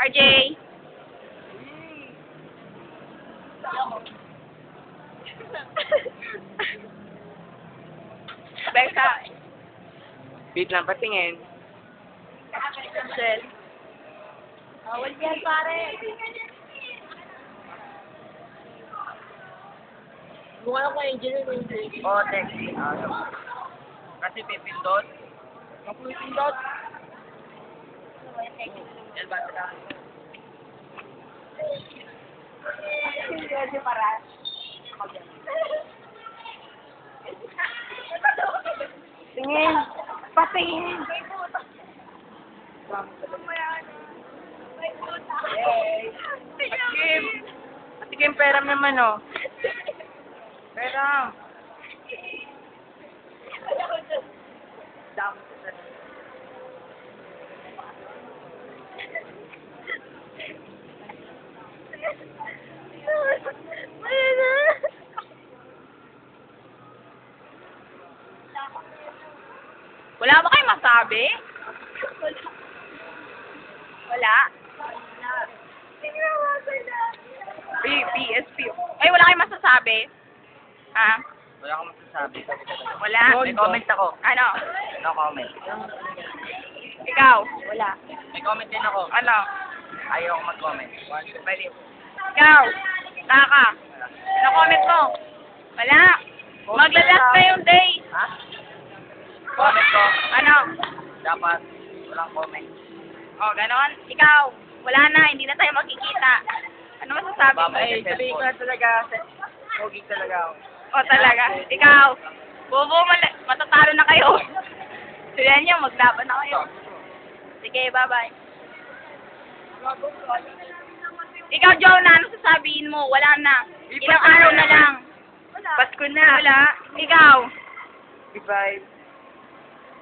RJ. Becca. Wait lang, patingin. Michelle. Bawal yan, pare. Mukha ko engineer. Oo, text. Kasi pipindot. Pindot. Yan ba sila? Hindi para. Tingin. Patingin. Patikim. Patikim pera naman, oh. Pera. Wala ba kayong masabi? Wala? PSP. Ay, wala kayong masasabi? Ha? Wala akong masasabi. Wala? May comment ako. Ano? No comment. Ikaw? Wala. May comment din ako. Ano? Ayaw ako mag-comment. Pwede. Ikaw? Taka? Ano comment mo? Wala? Maglalast na yung day. Ha? Comment ko. Ano? Dapat walang comment. O, ganon. Ikaw? Wala na, hindi na tayo makikita. Ano masasabi mo? Ay, sabihin ko na talaga. Pogi talaga ako. O, talaga. Ikaw? Bobo, matatalo na kayo. Sila niyo, maglaban na kayo. Sige, bye-bye. Ikaw, Jonah, ano sasabihin mo? Wala na. Ilang araw na lang. Pasko na. Wala. Ikaw? Goodbye.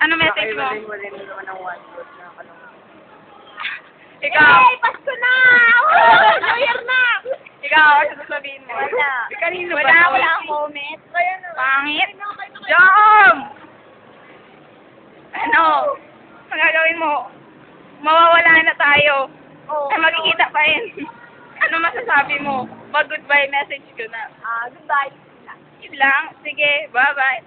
Ano message mo? Wala naman ang one word na kalong. Ikaw? Hey, Pasko na! Oh, New Year na! Ikaw, ano sasabihin mo? Wala. Kanino ba? Wala, wala kang comment. Pangit. Jom! Ano? Ang gagawin mo? Mawawala na tayo. Oh, Ay, magkikita pa rin. Ano masasabi mo? Mag-goodbye message ko na. goodbye. Yun lang. Sige, bye-bye.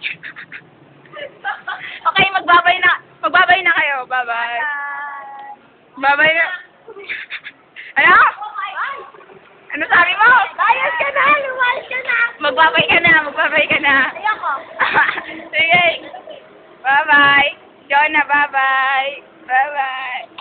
Okay, magbabay na. Magbabay na kayo. Bye-bye. Bye-bye na. Ano? Ano sabi mo? Bayad ka na! Lumalis ka na! Magbabay ka na. Magbabay ka na. Ayoko. Sige. Bye-bye. Jonah, bye-bye. Bye-bye.